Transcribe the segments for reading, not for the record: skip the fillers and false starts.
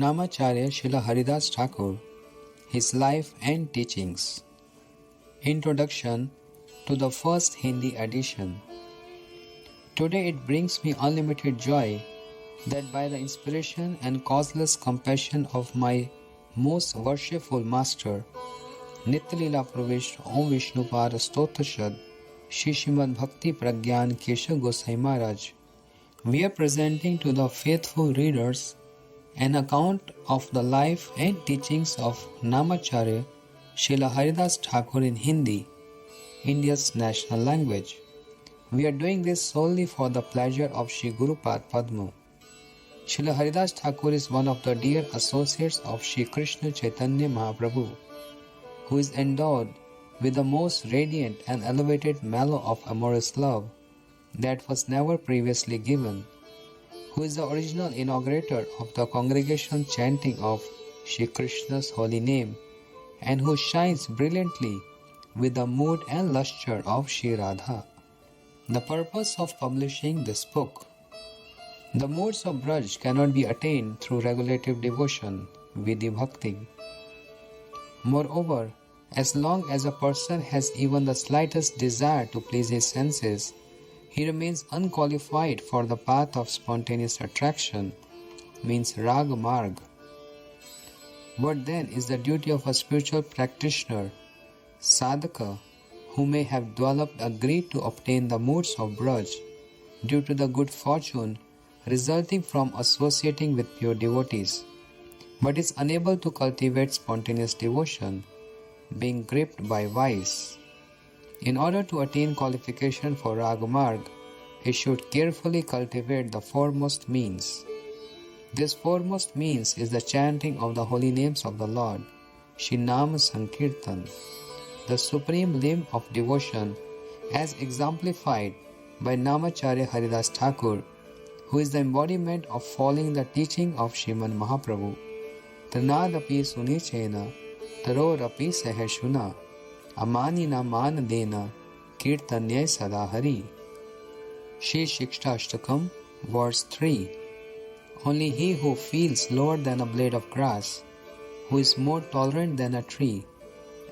Namacharya Srila Haridas Thakur, His Life and Teachings. Introduction to the first Hindi edition. Today it brings me unlimited joy that by the inspiration and causeless compassion of my most worshipful Master, Nityalila Pravish Om Vishnupad Stotrashad Shri Srimad Bhakti Pragyan Keshav Gosai Maharaj, we are presenting to the faithful readers an account of the life and teachings of Namacharya Srila Haridas Thakur in Hindi, India's national language. We are doing this solely for the pleasure of Sri Gurupad Padma. Srila Haridas Thakur is one of the dear associates of Sri Krishna Chaitanya Mahaprabhu, who is endowed with the most radiant and elevated mellow of amorous love that was never previously given, who is the original inaugurator of the congregation chanting of Shri Krishna's holy name, and who shines brilliantly with the mood and lustre of Shri Radha. The purpose of publishing this book. The moods of Braj cannot be attained through regulative devotion, Vidhi Bhakti. Moreover, as long as a person has even the slightest desire to please his senses, he remains unqualified for the path of spontaneous attraction, means Rag Marg. What then is the duty of a spiritual practitioner, sadhaka, who may have developed a greed to obtain the moods of Braj due to the good fortune resulting from associating with pure devotees, but is unable to cultivate spontaneous devotion, being gripped by vice? In order to attain qualification for Ragamarg, he should carefully cultivate the foremost means. This foremost means is the chanting of the holy names of the Lord, Shri Nama Sankirtan, the supreme limb of devotion as exemplified by Namacharya Haridas Thakur, who is the embodiment of following the teaching of Sriman Mahaprabhu. Tanadapi sunichena, tarorapi sahashuna, amanina manadena, kirtanyay sadahari. Shri Shikshashtakam, verse 3. Only he who feels lower than a blade of grass, who is more tolerant than a tree,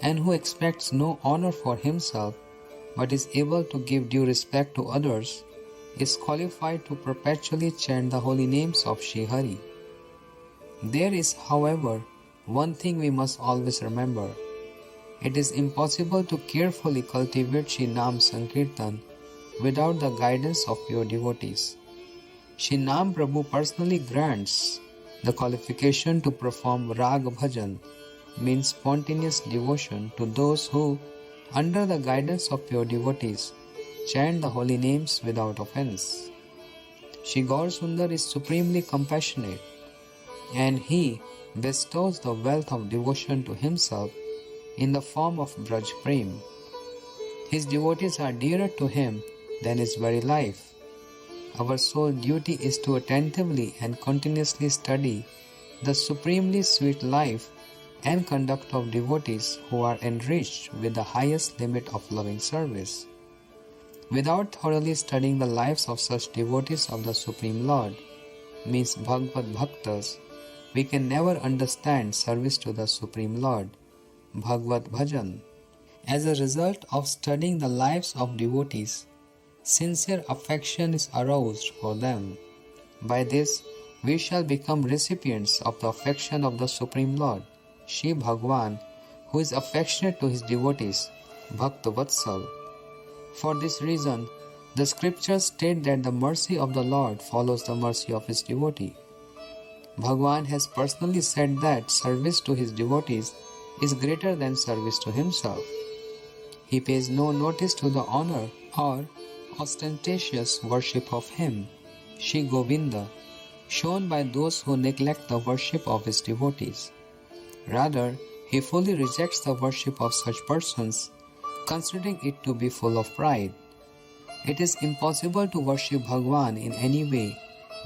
and who expects no honor for himself, but is able to give due respect to others, is qualified to perpetually chant the holy names of Shri Hari. There is, however, one thing we must always remember. It is impossible to carefully cultivate Shri Nam Sankirtan without the guidance of pure devotees. Shri Nam Prabhu personally grants the qualification to perform Rag Bhajan, means spontaneous devotion, to those who, under the guidance of pure devotees, chant the holy names without offense. Shri Gaur Sundar is supremely compassionate, and he bestows the wealth of devotion to himself in the form of Braj Prem. His devotees are dearer to him than his very life. Our sole duty is to attentively and continuously study the supremely sweet life and conduct of devotees who are enriched with the highest limit of loving service. Without thoroughly studying the lives of such devotees of the Supreme Lord, means Bhagavad Bhaktas, we can never understand service to the Supreme Lord, Bhagavad Bhajan. As a result of studying the lives of devotees, sincere affection is aroused for them. By this, we shall become recipients of the affection of the Supreme Lord, Shri Bhagwan, who is affectionate to his devotees, Bhakta Vatsal. For this reason, the scriptures state that the mercy of the Lord follows the mercy of his devotee. Bhagwan has personally said that service to his devotees is greater than service to himself. He pays no notice to the honor or ostentatious worship of him, Shri Govinda, shown by those who neglect the worship of his devotees. Rather, he fully rejects the worship of such persons, considering it to be full of pride. It is impossible to worship Bhagwan in any way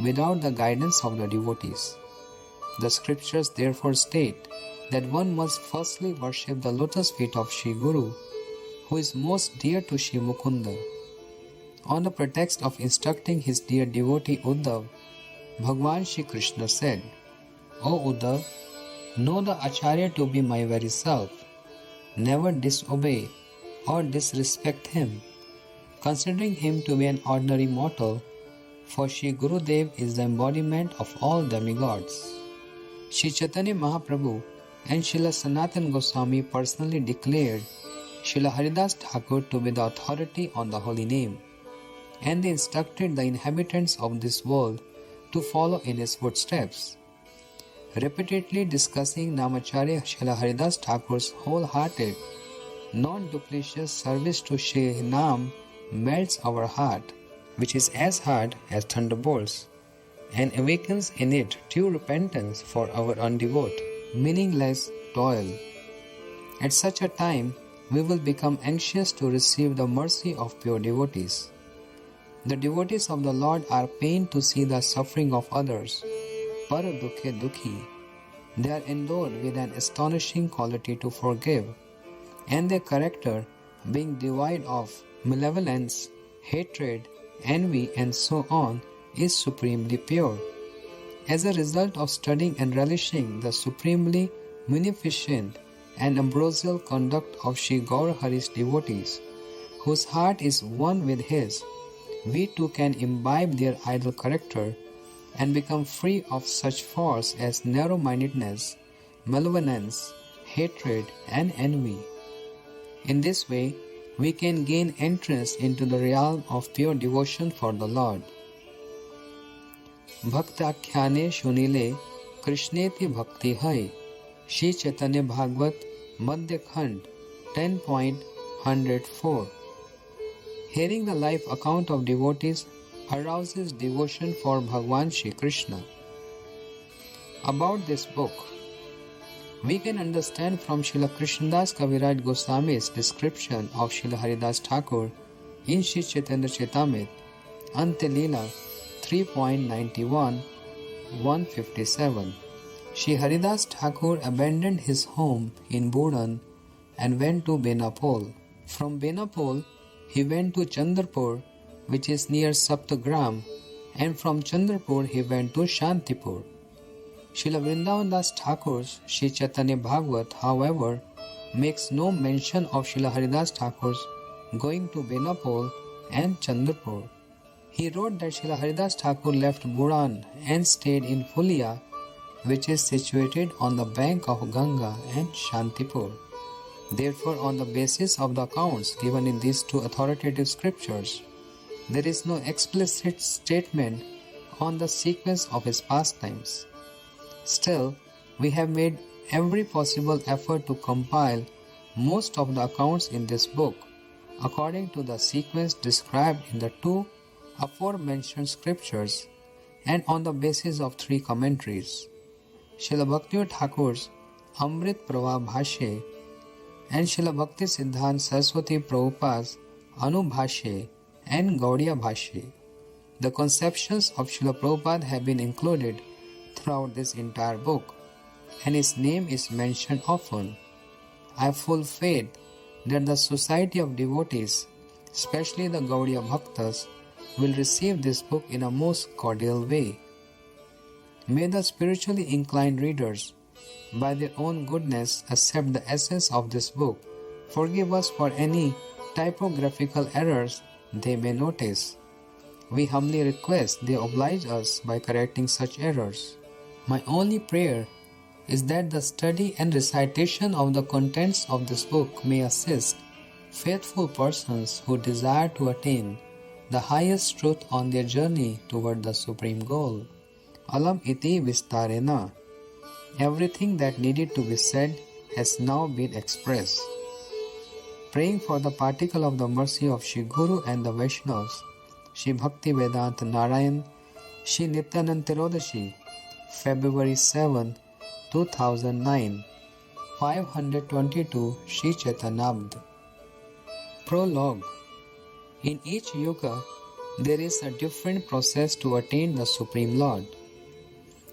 without the guidance of the devotees. The scriptures therefore state that one must firstly worship the lotus feet of Shri Guru, who is most dear to Shri Mukunda. On the pretext of instructing his dear devotee Uddhav, Bhagwan Shri Krishna said, O Uddhav, know the Acharya to be my very self. Never disobey or disrespect him, considering him to be an ordinary mortal, for Sri Gurudev is the embodiment of all demigods. Sri Chaitanya Mahaprabhu and Srila Sanatana Goswami personally declared Srila Haridas Thakur to be the authority on the holy name, and they instructed the inhabitants of this world to follow in his footsteps. Repeatedly discussing Namacharya Srila Haridas Thakur's wholehearted, non-duplicitous service to Shri Nam melts our heart, which is as hard as thunderbolts, and awakens in it true repentance for our undevout, meaningless toil. At such a time, we will become anxious to receive the mercy of pure devotees. The devotees of the Lord are pained to see the suffering of others. Par dukhe dukhi. They are endowed with an astonishing quality to forgive, and their character, being devoid of malevolence, hatred, envy, and so on, is supremely pure. As a result of studying and relishing the supremely munificent and ambrosial conduct of Sri Gaur Hari's devotees, whose heart is one with his, we too can imbibe their idle character and become free of such faults as narrow-mindedness, malevolence, hatred, and envy. In this way, we can gain entrance into the realm of pure devotion for the Lord. Bhaktaakhyane Shunile Krishneti Bhakti Hai Shri Chaitanya Bhagavat Madhya Khand 10.104. Hearing the life account of devotees arouses devotion for Bhagwan Shri Krishna. About this book, we can understand from Srila Krishnadas Kaviraj Goswami's description of Srila Haridas Thakur in Sri Chaitanya Charitamrita, Ante Leela 3.91, 157. Sri Haridas Thakur abandoned his home in Budan and went to Benapol. From Benapol, he went to Chandrapur, which is near Saptagram, and from Chandrapur he went to Shantipur. Srila Vrindavan Das Thakur's Sri Chaitanya Bhagavat, however, makes no mention of Srila Haridas Thakur's going to Benapol and Chandrapur. He wrote that Srila Haridas Thakur left Buran and stayed in Fulia, which is situated on the bank of Ganga and Shantipur. Therefore, on the basis of the accounts given in these two authoritative scriptures, there is no explicit statement on the sequence of his pastimes. Still, we have made every possible effort to compile most of the accounts in this book according to the sequence described in the two aforementioned scriptures and on the basis of three commentaries: Srila Bhaktivinoda Thakur's Amrit Prabha Bhashya and Srila Bhakti Siddhanta Saraswati Prabhupada's Anubhashya and Gaudiya Bhashya. The conceptions of Srila Prabhupada have been included throughout this entire book, and his name is mentioned often. I have full faith that the society of devotees, especially the Gaudiya Bhaktas, will receive this book in a most cordial way. May the spiritually inclined readers, by their own goodness, accept the essence of this book, forgive us for any typographical errors they may notice. We humbly request they oblige us by correcting such errors. My only prayer is that the study and recitation of the contents of this book may assist faithful persons who desire to attain the highest truth on their journey toward the supreme goal. Alam iti vistarena. Everything that needed to be said has now been expressed. Praying for the particle of the mercy of Shri Guru and the Vaishnavas, Shri Bhakti Vedanta Narayan, Shri Nityanand Tirodashi, February 7, 2009, 522 Shri Chaitanabd. Prologue. In each yuga, there is a different process to attain the Supreme Lord.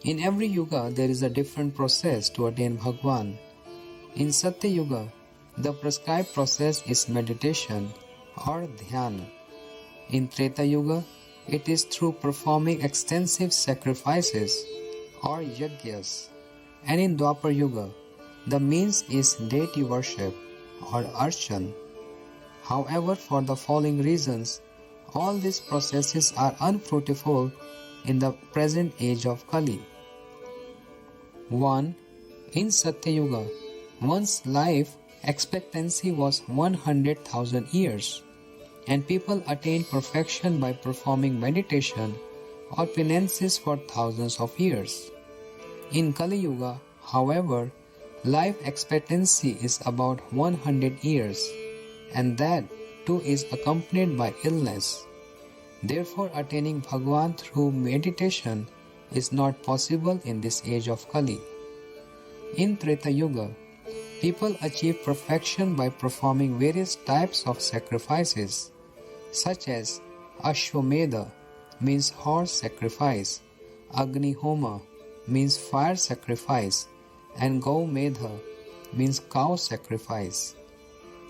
In every yuga, there is a different process to attain Bhagwan. In Satya Yuga, the prescribed process is meditation or dhyana. In Treta Yuga, it is through performing extensive sacrifices or yagyas. and in Dwapar Yuga, the means is deity worship or archan. However, for the following reasons, all these processes are unfruitful in the present age of Kali. 1. In Satya Yuga, one's life expectancy was 100,000 years, and people attained perfection by performing meditation or penances for thousands of years. In Kali Yuga, however, life expectancy is about 100 years, and that too is accompanied by illness. Therefore, attaining Bhagwan through meditation is not possible in this age of Kali. In Treta Yuga, people achieve perfection by performing various types of sacrifices, such as Ashwamedha means horse sacrifice, Agni Homa means fire sacrifice, and Gaumedha means cow sacrifice.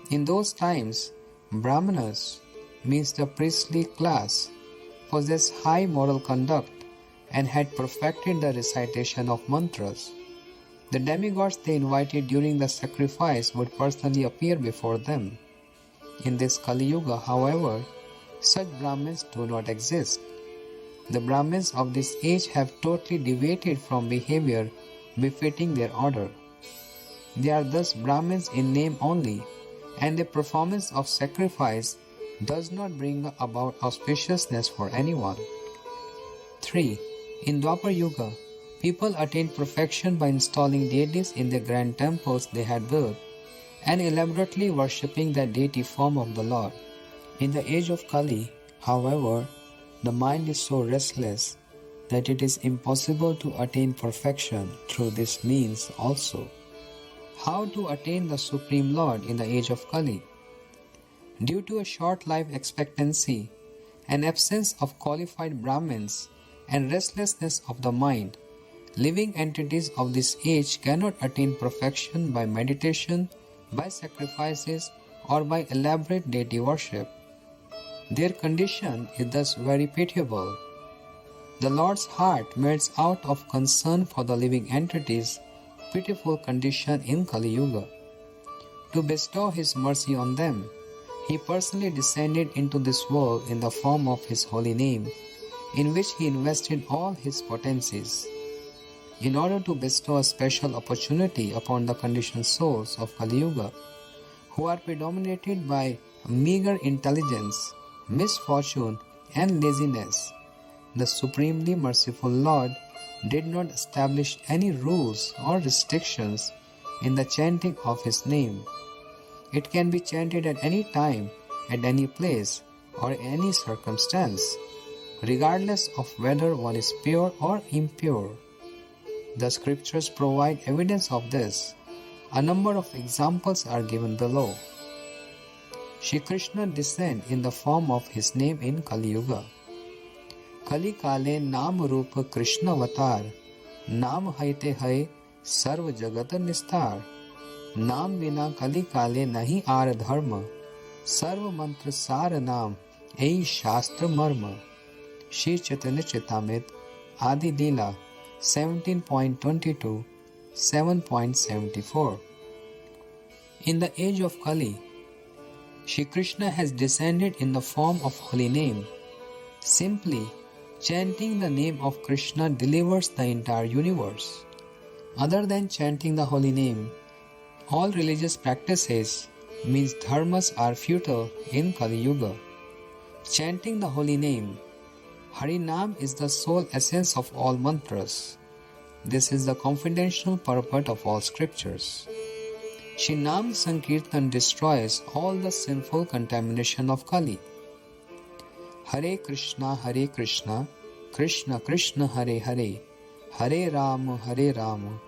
In those times, Brahmanas means the priestly class possessed high moral conduct and had perfected the recitation of mantras. The demigods they invited during the sacrifice would personally appear before them. In this Kali Yuga, however, such Brahmins do not exist. The Brahmins of this age have totally deviated from behavior befitting their order. They are thus Brahmins in name only, and the performance of sacrifice does not bring about auspiciousness for anyone. 3. In Dwapar Yuga, people attained perfection by installing deities in the grand temples they had built and elaborately worshipping the deity form of the Lord. In the age of Kali, however, the mind is so restless that it is impossible to attain perfection through this means also. How to attain the Supreme Lord in the age of Kali? Due to a short life expectancy, an absence of qualified Brahmins, and restlessness of the mind, living entities of this age cannot attain perfection by meditation, by sacrifices, or by elaborate deity worship. Their condition is thus very pitiable. The Lord's heart melts out of concern for the living entities' pitiful condition in Kali Yuga. To bestow His mercy on them, He personally descended into this world in the form of His holy name, in which He invested all His potencies, in order to bestow a special opportunity upon the conditioned souls of Kali Yuga, who are predominated by meager intelligence, misfortune, and laziness. The supremely merciful Lord did not establish any rules or restrictions in the chanting of His name. It can be chanted at any time, at any place, or any circumstance, regardless of whether one is pure or impure. The scriptures provide evidence of this. A number of examples are given below. Shri Krishna descend in the form of His name in Kali Yuga. Kali Kale Nam Rupa Krishna Avatar, Nam Haite Hai Sarv Jagat Nistar, Nam Vina Kali Kale Nahi Ar Dharma, Sarv Mantra Sar Nam Ei Shastra Marma. Shri Chaitanya Charitamrita Adi Leela 17.22 7.74. In the age of Kali, Shri Krishna has descended in the form of holy name. Simply chanting the name of Krishna delivers the entire universe. Other than chanting the holy name, all religious practices means dharmas are futile in Kali Yuga. Chanting the holy name, Harinam is the sole essence of all mantras. This is the confidential purport of all scriptures. Shri Nam Sankirtan destroys all the sinful contamination of Kali. Hare Krishna, Krishna Krishna, Hare Hare, Hare Rama,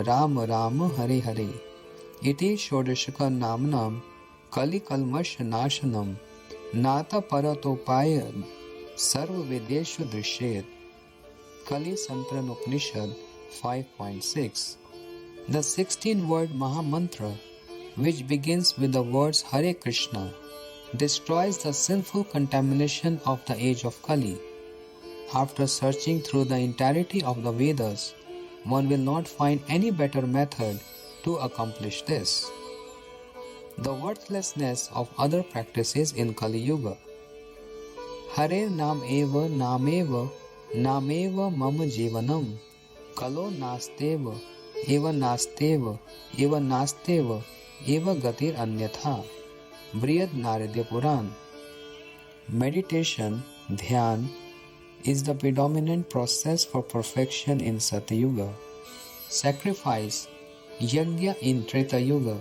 Rama Rama, Hare Hare. Iti Shodashaka Namnam, Kali Kalmash Nashanam, Nata Paratopaya, Sarva Vedeshu Drishet. Kali Santran Upanishad 5.6. The 16-word Maha Mantra, which begins with the words Hare Krishna, destroys the sinful contamination of the age of Kali. After searching through the entirety of the Vedas, One will not find any better method to accomplish this. The worthlessness of other practices in Kali Yuga. Hare nameva mama jivanam kalo nasteva eva nasteva eva gatir anyatha. Brihad Naradya Puran. Meditation, dhyan, is the predominant process for perfection in Satyuga. Sacrifice, yajna in Treta Yuga,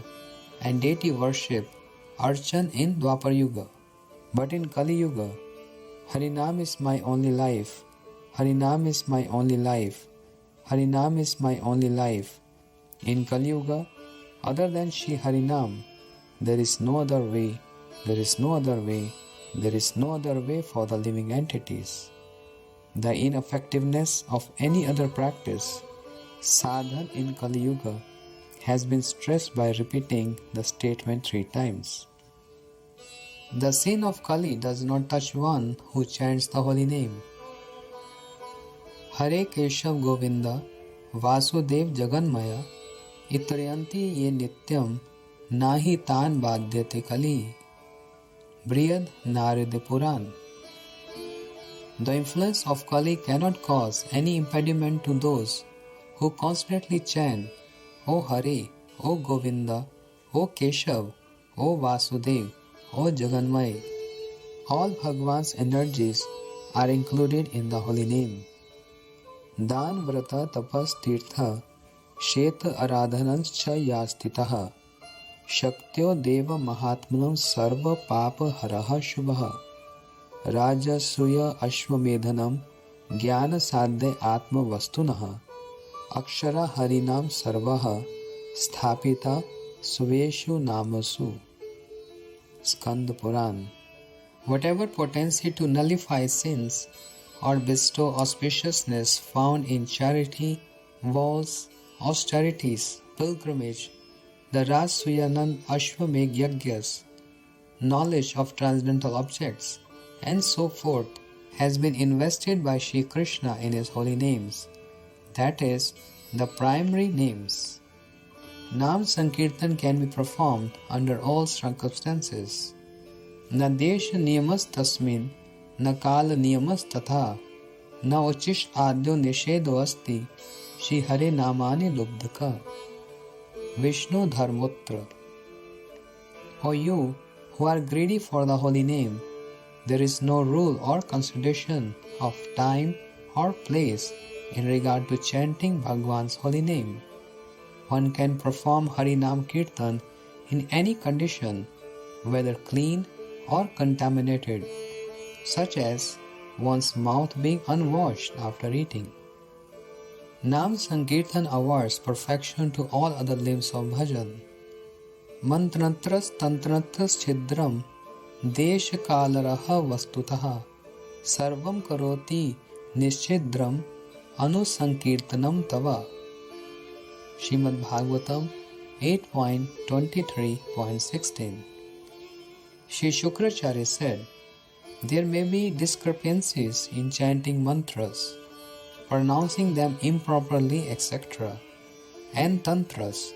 and deity worship, archan in Dwapar Yuga. But in Kali Yuga, Harinam is my only life, Harinam is my only life, Harinam is my only life. In Kali Yuga, other than Shri Harinam, there is no other way, there is no other way, there is no other way for the living entities. The ineffectiveness of any other practice, sadhan in Kali Yuga, has been stressed by repeating the statement 3 times. The sin of Kali does not touch one who chants the holy name. Hare Keshav Govinda Vasudev Jaganmaya Itrayanti ye nityam nahi tan badyate Kali. Brihad Narada Puran. The influence of Kali cannot cause any impediment to those who constantly chant, O Hare, O Govinda, O Keshav, O Vasudev, O Jaganmaya. All Bhagwan's energies are included in the holy name. Dan Vrata Tapas Tirtha Shet Aradhanascha Yastitaha Shaktyo Deva Mahatmanam Sarva Papa Haraha Shubha Rajasuya Ashwamedhanam Jnana Sadhya Atma Vastunaha Akshara Harinam Sarvaha Sthapita Sveshu Namasu. Skanda Puran. Whatever potency to nullify sins or bestow auspiciousness found in charity, vows, austerities, pilgrimage, the Rajasuyanand Ashwamedh Yagyas, knowledge of transcendental objects, and so forth has been invested by Shri Krishna in his holy names, that is, the primary names. Nam Sankirtan can be performed under all circumstances. Na desha niyamas tasmin, na kala niyamas tatha, na uchish adyo nishedo asti, Shri Hare Namani Lubdhaka. Vishnu Dharmotra. O you who are greedy for the holy name, there is no rule or consideration of time or place in regard to chanting Bhagwan's holy name. One can perform Harinam Kirtan in any condition, whether clean or contaminated, such as one's mouth being unwashed after eating. Nam Sankirtan awards perfection to all other limbs of bhajan. Mantratras tantratras chidram desha kalaraha vastutaha sarvam karoti nischidram anusankirtanam tava. Srimad Bhagavatam 8.23.16. Shri Shukracharya said, there may be discrepancies in chanting mantras, pronouncing them improperly, etc., and tantras,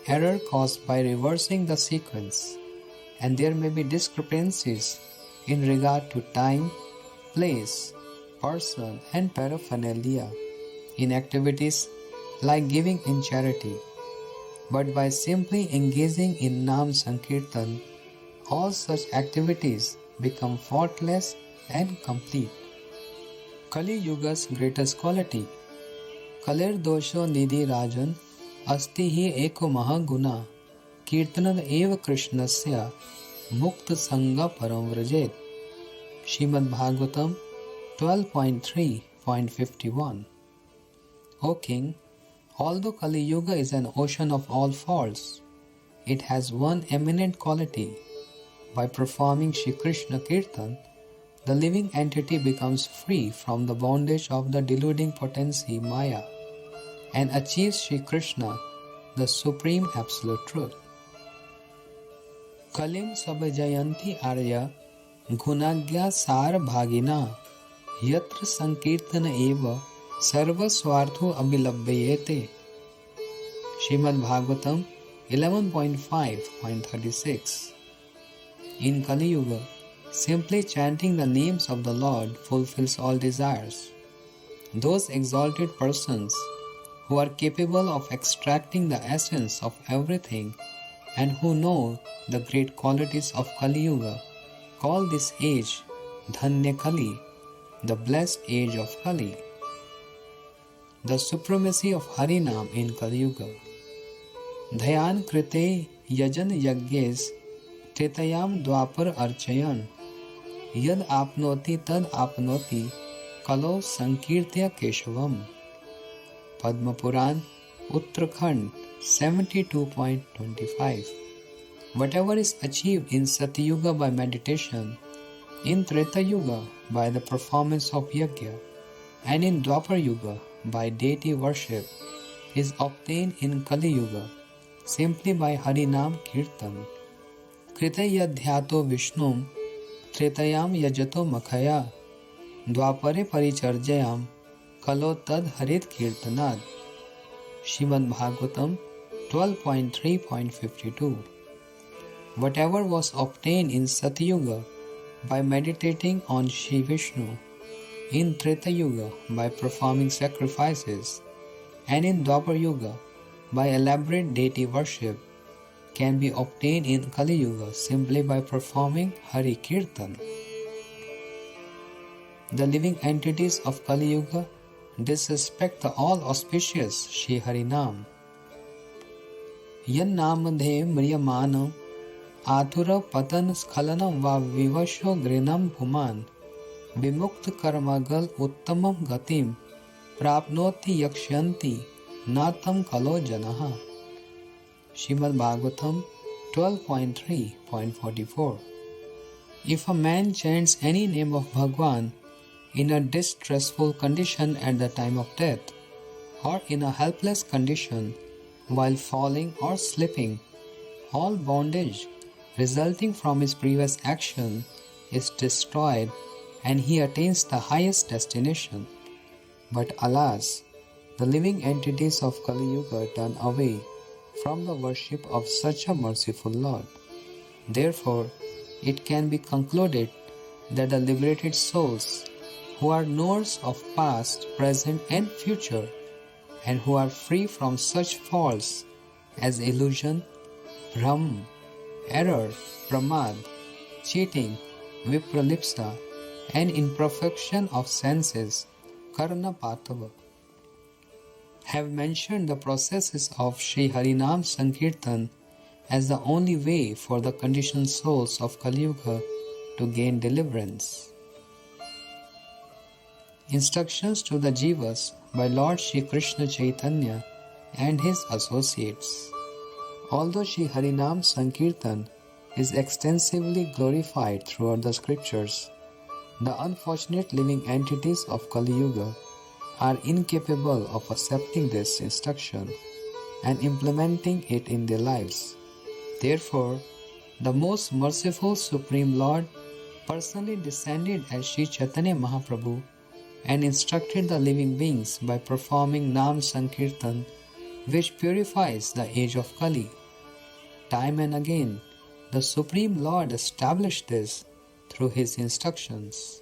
error caused by reversing the sequence, and there may be discrepancies in regard to time, place, person, and paraphernalia in activities like giving in charity. But by simply engaging in Nam Sankirtan, all such activities become faultless and complete. Kali Yuga's greatest quality. Kalir dosho nidhi rajan asti hi eko mahaguna kirtanad eva krishnasya mukta sangha param vrajet. Srimad Bhagavatam 12.3.51. O King, although Kali Yuga is an ocean of all faults, it has one eminent quality. By performing Shri Krishna Kirtan, the living entity becomes free from the bondage of the deluding potency Maya and achieves Shri Krishna, the Supreme Absolute Truth. Kalim Sabhajayanti Arya Gunagya Sar Bhagina Yatra Sankirtana Eva सर्वस्वार्थो अभिलभ्येते. Srimad Bhagavatam 11.5.36. In Kali Yuga, simply chanting the names of the Lord fulfills all desires. Those exalted persons who are capable of extracting the essence of everything and who know the great qualities of Kali Yuga call this age Dhanya Kali, the blessed age of Kali. The supremacy of Harinam in Kali Yuga. Dhyan krite yajan yagges tretayam dwapar archayan yad apnoti tad apnoti kalo sankirtya keshavam. Padma Puran, Uttarakhand 72.25. Whatever is achieved in Satyuga by meditation, in Treta Yuga by the performance of yajna, and in Dwapar Yuga by deity worship, is obtained in Kali Yuga simply by Harinam Kirtan. Krita yadhyato Vishnum Tretayam yajato makhaya Dwapare paricharjayam Kalo tad harit kirtanad. Srimad Bhagavatam 12.3.52. Whatever was obtained in Satyuga by meditating on Shri Vishnu, in Treta Yuga by performing sacrifices, and in Dwapar Yuga by elaborate deity worship, can be obtained in Kali Yuga simply by performing Hari Kirtan. The living entities of Kali Yuga disrespect the all-auspicious Shri Harinam. Yan namadhe mriyamanam athura patan skhalanam va vivasho grinam bhuman vimukta karmagal uttamam gatim prapnoti yakshyanti natam kalo janaha. Srimad Bhagavatam 12.3.44. If a man chants any name of Bhagwan in a distressful condition at the time of death, or in a helpless condition while falling or slipping, all bondage resulting from his previous action is destroyed and he attains the highest destination. But alas, the living entities of Kali Yuga turn away from the worship of such a merciful Lord. Therefore, it can be concluded that the liberated souls who are knowers of past, present and future, and who are free from such faults as illusion, bhram, error, pramad, cheating, vipralipsa, and imperfection of senses, karna patava, have mentioned the processes of Sri Harinam Sankirtan as the only way for the conditioned souls of Kali Yuga to gain deliverance. Instructions to the Jivas by Lord Shri Krishna Chaitanya and his associates. Although Shri Harinam Sankirtan is extensively glorified throughout the scriptures, the unfortunate living entities of Kali Yuga are incapable of accepting this instruction and implementing it in their lives. Therefore, the most merciful Supreme Lord personally descended as Sri Chaitanya Mahaprabhu and instructed the living beings by performing Nam Sankirtan, which purifies the age of Kali. Time and again, the Supreme Lord established this through his instructions.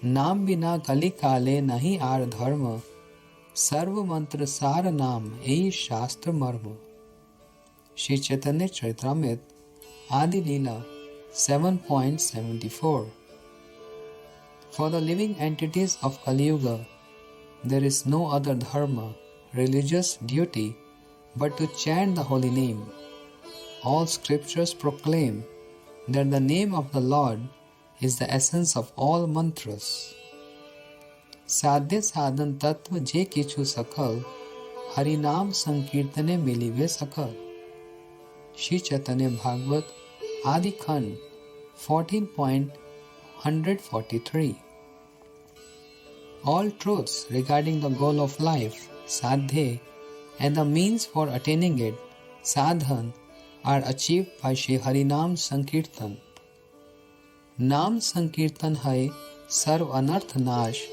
Nam bina Kali kale nahi ar dharma, sarva mantra sar nam ei shastra marma. Shri Chaitanya Charitamrita, Adi Leela 7.74. For the living entities of Kali Yuga, there is no other dharma, religious duty, but to chant the holy name. All scriptures proclaim that the name of the Lord is the essence of all mantras. Sadhya sadhan tattva je kichu sakal, Harinam Sankirtane milive sakal. Shri Chaitanya Bhagavat, Adi Khand 14.143. All truths regarding the goal of life, sadhya, and the means for attaining it, sadhan, are achieved by Shri Harinam Sankirtan. Nam Sankirtan hai sarv anarth nash,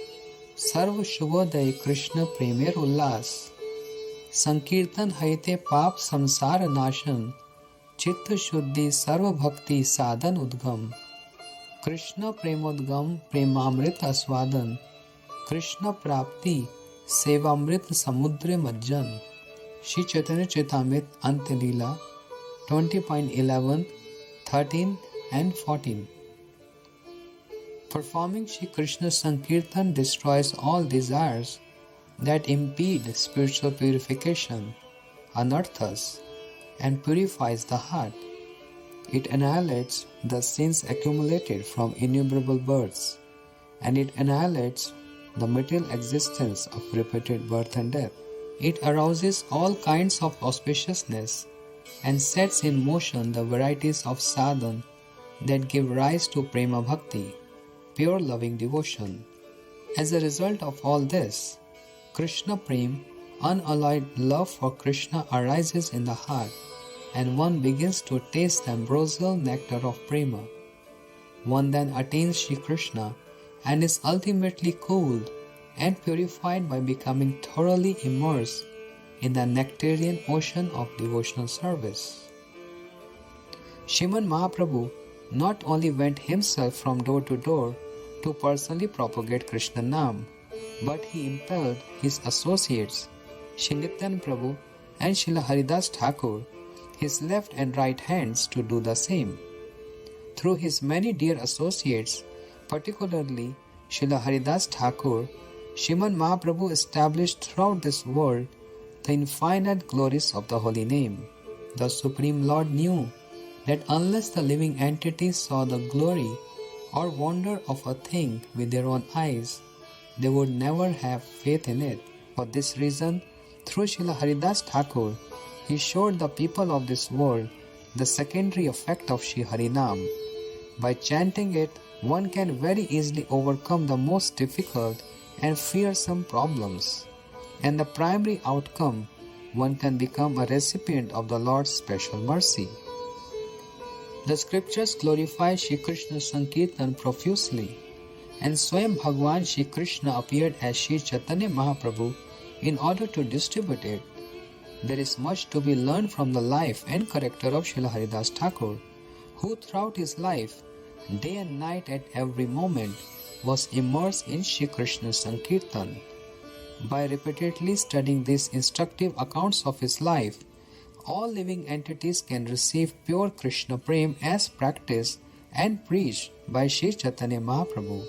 सर्व शुभोदय कृष्ण प्रेमेर उल्लास, संकीर्तन हईते पाप संसार नाशन, चित्त शुद्धि सर्व भक्ति साधन उद्गम, कृष्ण प्रेमोद्गम प्रेमामृत आस्वादन, कृष्ण प्राप्ति सेवामृत समुद्र मज्जन। श्री चैतन्य चैतामृत अंत लीला 20.11, 13 and 14. Performing Shri Krishna Sankirtan destroys all desires that impede spiritual purification, anarthas, and purifies the heart. It annihilates the sins accumulated from innumerable births, and it annihilates the material existence of repeated birth and death. It arouses all kinds of auspiciousness and sets in motion the varieties of sadhana that give rise to prema bhakti, pure loving devotion. As a result of all this, Krishna Prem, unalloyed love for Krishna arises in the heart, and one begins to taste the ambrosial nectar of prema. One then attains Shri Krishna and is ultimately cooled and purified by becoming thoroughly immersed in the nectarian ocean of devotional service. Sriman Mahaprabhu not only went himself from door to door to personally propagate Krishna Nam, but he impelled his associates, Shri Nityananda Prabhu and Srila Haridas Thakur, his left and right hands, to do the same. Through his many dear associates, particularly Srila Haridas Thakur, Sriman Mahaprabhu established throughout this world the infinite glories of the holy name. The Supreme Lord knew that unless the living entities saw the glory or wonder of a thing with their own eyes, they would never have faith in it. For this reason, through Srila Haridas Thakur, he showed the people of this world the secondary effect of Shri Harinam. By chanting it, one can very easily overcome the most difficult and fearsome problems, and the primary outcome, one can become a recipient of the Lord's special mercy. The scriptures glorify Shri Krishna Sankirtan profusely, and Swayam Bhagwan Shri Krishna appeared as Shri Chaitanya Mahaprabhu in order to distribute it. There is much to be learned from the life and character of Srila Haridas Thakur, who throughout his life, day and night at every moment, was immersed in Shri Krishna Sankirtan. By repeatedly studying these instructive accounts of his life, all living entities can receive pure Krishna Prem as practiced and preached by Sri Chaitanya Mahaprabhu,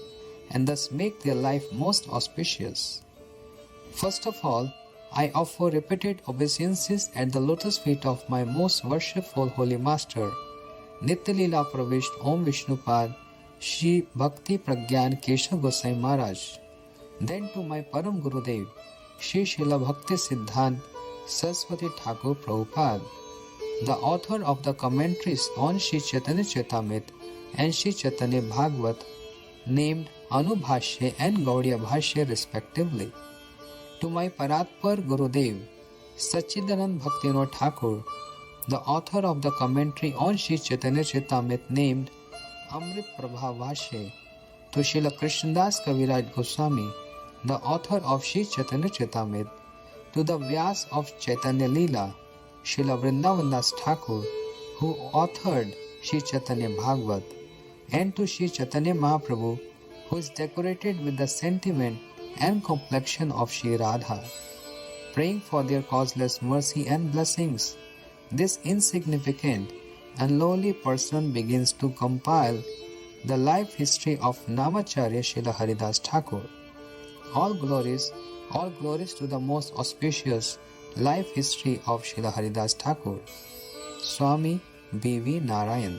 and thus make their life most auspicious. First of all, I offer repeated obeisances at the lotus feet of my most worshipful Holy Master, Nityalila Pravisht Om Vishnupad Shri Bhakti Pragyan Keshav Gosai Maharaj. Then to my Param Gurudev, Shri Srila Bhakti Siddhant Saraswati Thakur Prabhupada, the author of the commentaries on Shri Chaitanya Charitamrita and Shri Chaitanya Bhagavat, named Anubhashya and Gaudiya Bhashya respectively. To my Paratpar Gurudev, Sachidanand Bhaktivinoda Thakur, the author of the commentary on Shri Chaitanya Charitamrita named Amrit Prabha Bhashya. To Srila Krishnadas Kaviraj Goswami, the author of Shri Chaitanya Charitamrita. To the Vyas of Chaitanya Leela, Srila Vrindavandas Thakur, who authored Shri Chaitanya Bhagavat, and to Shri Chaitanya Mahaprabhu, who is decorated with the sentiment and complexion of Shri Radha. Praying for their causeless mercy and blessings, this insignificant and lowly person begins to compile the life history of Namacharya Srila Haridas Thakur. All glories to the most auspicious life history of Srila Haridas Thakur. Swami B.V. Narayan.